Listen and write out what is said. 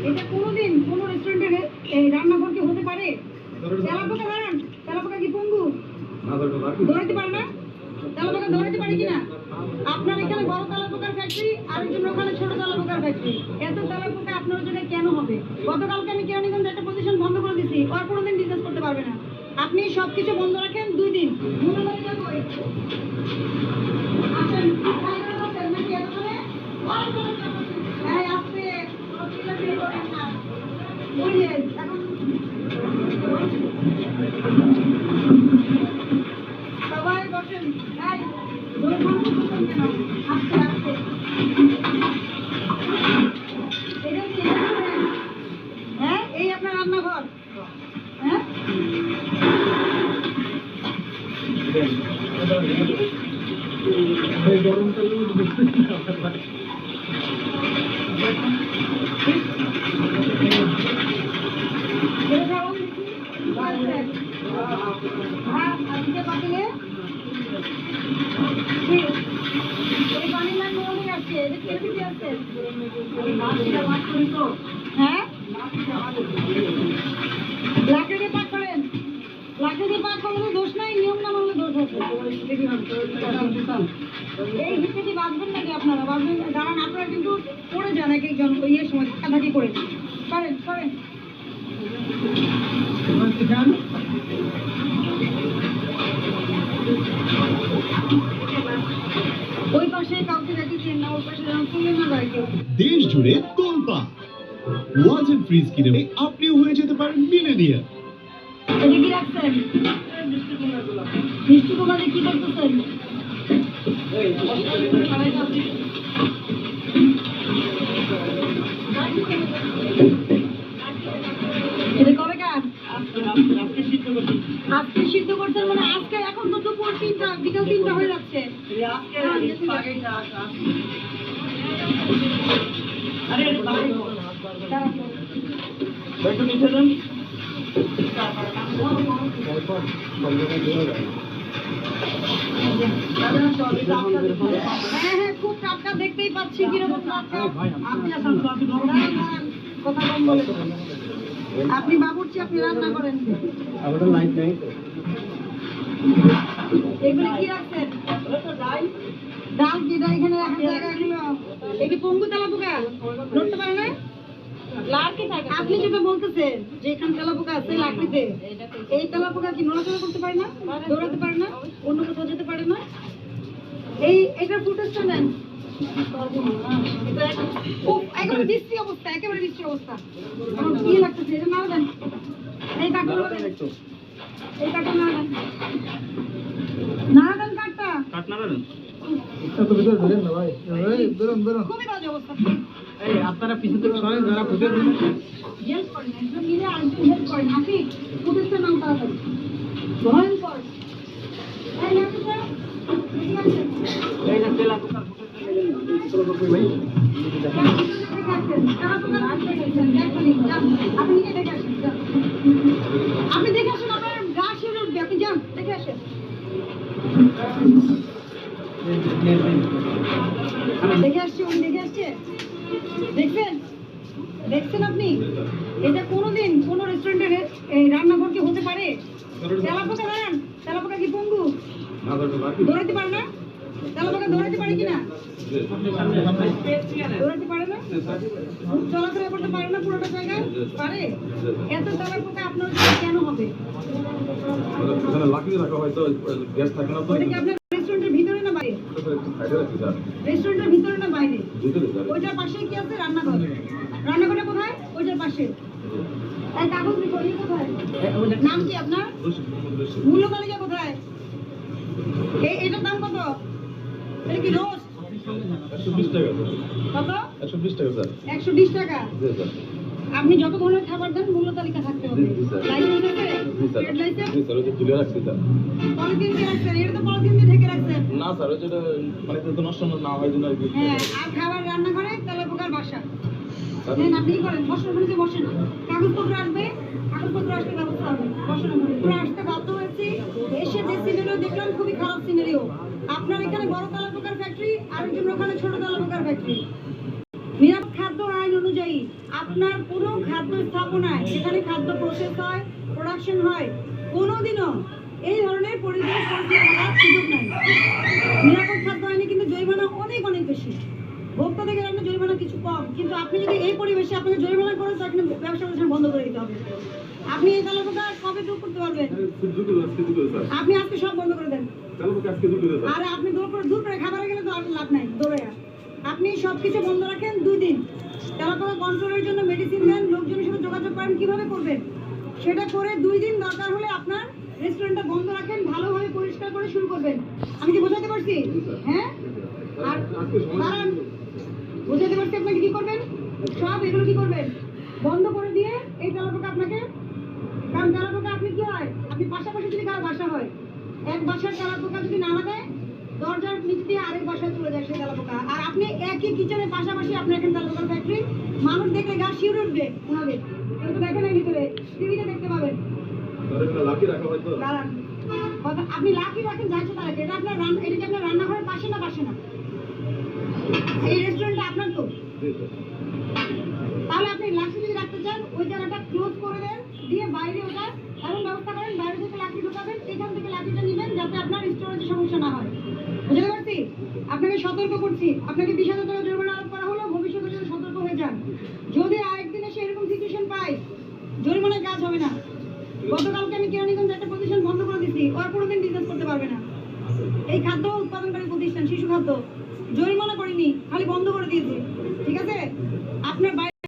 এটা কোনোদিন কোনো রেস্টুরেন্টের রান্নাঘর কি হতে পারে? তেলাপোকা ধরেন, তেলাপোকা কি পঙ্গু ধরতে পারে না? তেলাপোকা ধরতে পারে কিনা? আপনার এখানে বড় তেলাপোকার ফ্যাক্টরি, আরেকজন ওখানে ছোট তেলাপোকার ফ্যাক্টরি। এত তেলাপোকা আপনার জন্য কেন হবে? গতকালকে আমি কেরানীগঞ্জে একটা পজিশন বন্ধ করে দিচ্ছি, আর কোনোদিন বিজনেস করতে পারবে না। আপনি সবকিছু বন্ধ রাখেন 2 দিন। সবাই বসেন। হ্যাঁ, এই আপনার রান্নাঘর। হ্যাঁ, হ্যাঁ, লাকড়ি দিয়ে পাক করেন। লাকড়ি দিয়ে পাক করলে তো দোষ নাই, নিয়ম না মানলে দোষ আছে। এই হিসেবে কি বাঁচবেন নাকি আপনারা? বাঁচবেন, কারণ আপনারা কিন্তু পড়ে যান এক একজন ইয়ের সময় ধাক্কাধাক্কি করে। করেন করেন। ওই পাশে কাউকে রেখেছেন না, ওই পাশে যেন তুলে না যায় কেউ। দেশ জুড়ে তোলপা ওয়াটার ফ্রিজ কিনে আপনিও হয়ে যেতে পারেন মিলেনিয়ার। এটা কি রাখছেন? মিষ্টি কুমারে কি করতেছেন? এটা কবে কাজ? আজকে সিদ্ধ করছেন মানে আজকে? এখন তো দুপুর 3টা, বিকাল 3টা হয়ে যাচ্ছে। হ্যাঁ, খুব টাটকা, দেখতেই পাচ্ছি কিরকম টাটকা। কথা কম বলেন। আপনি বাবুর্চি, আপনি রান্না করেন। এগুলি কি রাখছেন? ডাল কি এখানে রাখার জায়গাগুলো? এই পঙ্গু তেলাপোকা নড়তে পারে না? আপনি যেটা বলতেছেন যে এখানে তেলাপোকা আছে লাকড়িতে, এই তেলাপোকা কি নড়াচড়া করতে পারে না, দৌড়াতে পারে না, অন্য কোথাও যেতে পারে না? এটা ফুটেজটা নেন। একেবারে বিশ্রী অবস্থা, একেবারে বিশ্রী অবস্থা। কি লাগতেছে? এটা না দেন, এই কাঠটা না দেন, এই কাঠটা না দেন, না দেন কাঠটা। কাঠ না দেন, খুবই বাজে অবস্থা। আপনারা পিছু থেকে সরেন, যারা ফুটেজ হেল্প করেন, একজন মিলে আরেকজন হেল্প করেন। আপনি ফুটেজটা নাম তাড়াতাড়ি। ভয়ঙ্কর। আপনি দেখে আসেন, আপনার গা শিউরে উঠবে। আপনি যান, দেখে আসেন। দেখে আসছে, উনি দেখে আসছে। দেখবেন, দেখছেন আপনি? এটা কোনোদিন কোনো রেস্টুরেন্টের রান্নাঘর কি হতে পারে? তেলাপোকা ধরেন, তেলাপোকা কি পঙ্গু ধরতে পারে না? তেলাপোকা ধরতে পারে কিনা? ধরতে পারে না, চলাফেরা করতে পারে না পুরোটা জায়গায় পারে? এত তেলাপোকা আপনার কেন হবে? ওইটা কি আপনার রেস্টুরেন্টের ভিতরে না বাইরে? রেস্টুরেন্টের ভিতরে না বাইরে? ওইটার পাশে কি আছে? রান্নাঘর। রান্নাঘরটা কোথায়? ওইটার পাশে। এই কাগজ কোথায়? নাম কি আপনার? মূল্য তালিকা কোথায়? এটার দাম কত? এটা কি রোজ? 120 টাকা। কত? 120 টাকা স্যার। 120 টাকা। আপনি যত ধরনের খাবার দেন মূল্য তালিকা থাকতে হবে। লাইসেন্স আছে? Trade licence? জি স্যার, ওটা তুলে রাখছি স্যার। পলিথিন দিয়ে রাখছেন? এটা তো পলিথিন দিয়ে ঢেকে রাখছেন। না স্যার, ওটা মানে তো নষ্ট না হয় জন্য আর কি। হ্যাঁ, আর খাবার রান্না করে তেলাপোকার বাসা। আপনি কি করেন? বসেন, বসেন। কাগজপত্র আসবে, কাগজপত্র উপরে আসতে ব্যবস্থা হবে। বসেন আমরা। উপরে আসতে বাধ্য হয়েছি। এসে যে সিনারিও দেখলাম খুবই খারাপ সিনারিও। আপনার এখানে বড় তেলাপোকার ফ্যাক্টরি, আরেকজন ওখানে ছোট তেলাপোকার ফ্যাক্টরি। নিরাপদ খাদ্য আইন অনুযায়ী আপনার কোনো খাদ্য স্থাপনায় যেখানে খাদ্য প্রসেস হয়, প্রোডাকশন হয়, কোনোদিনও এই ধরনের পরিবেশ পরিস্থিতি থাকার সুযোগ নাই। নিরাপদ খাদ্য আইনে কিন্তু জরিমানা অনেক অনেক বেশি। ভোক্তা থেকে রান্না জরিমানা কিছু কম, কিন্তু আপনি যদি এই পরিবেশে আপনাকে জরিমানা করেন তো এখানে ব্যবসা প্রতিষ্ঠান বন্ধ করে দিতে হবে। আপনি এই তেলাপোকা কবে টুক করতে পারবেন? আপনি আজকে সব বন্ধ করে দেন। আর আপনি দূর করে খাবারে গেলে তো আর লাভ নাই, দৌড়ে আপনি সবকিছু বন্ধ রাখেন 2 দিন। তেলাপোকা কন্ট্রোলের জন্য মেডিসিন দেন, লোকজনের সাথে যোগাযোগ করেন কিভাবে করবেন সেটা করে 2 দিন দরকার হলে আপনার রেস্টুরেন্টটা বন্ধ রাখেন, ভালোভাবে পরিষ্কার করে শুরু করবেন। আমি কি বোঝাতে পারছি? হ্যাঁ, আর দাঁড়ান, বোঝাতে পারছি আপনাকে কি করবেন? সব এগুলো কি করবেন? বন্ধ করে দিয়ে এই তেলাপোকা আপনাকে, কারণ তেলাপোকা আপনি কি হয়, আপনি পাশাপাশি যদি কারো বাসা হয়, এক বাসার তেলাপোকা যদি নাড়া দেয় দরজার নিচ দিয়ে আরেক বাসায় চলে যায় সেই তেলাপোকা। আর আপনি একই কিচেনের পাশাপাশি আপনার এখানে তেলাপোকার ফ্যাক্টরি, মানুষ দেখলে গা শিউরে উঠবে ওনাদের। কিন্তু দেখেন এর ভিতরে টিভিতে দেখতে পাবেন। দাঁড়ান, আপনি লাকি রাখেন যাচ্ছে তারা, এটা আপনার এটা কি আপনার রান্নাঘরের পাশে না পাশে না? এই রেস্টুরেন্টটা আপনার তো, তাহলে আপনি লাকি যদি রাখতে চান ওই জায়গাটা ক্লোজ করে দেন, দিয়ে বাইরে ওটা এমন ব্যবস্থা করেন বাইরে থেকে লাকি ঢোকাবেন, এখান থেকে লাকিটা নেবেন যাতে আপনার স্টোরেজের সমস্যা না হয়। বুঝতে পারছি? আপনাকে সতর্ক করছি, আপনাকে 20,000 টাকা জরিমানা আরোপ করা হলো, ভবিষ্যতে যেন সতর্ক হয়ে যান। যদি আরেকদিন এসে এরকম সিচুয়েশন পাই, জরিমানার কাজ হবে না। গতকাল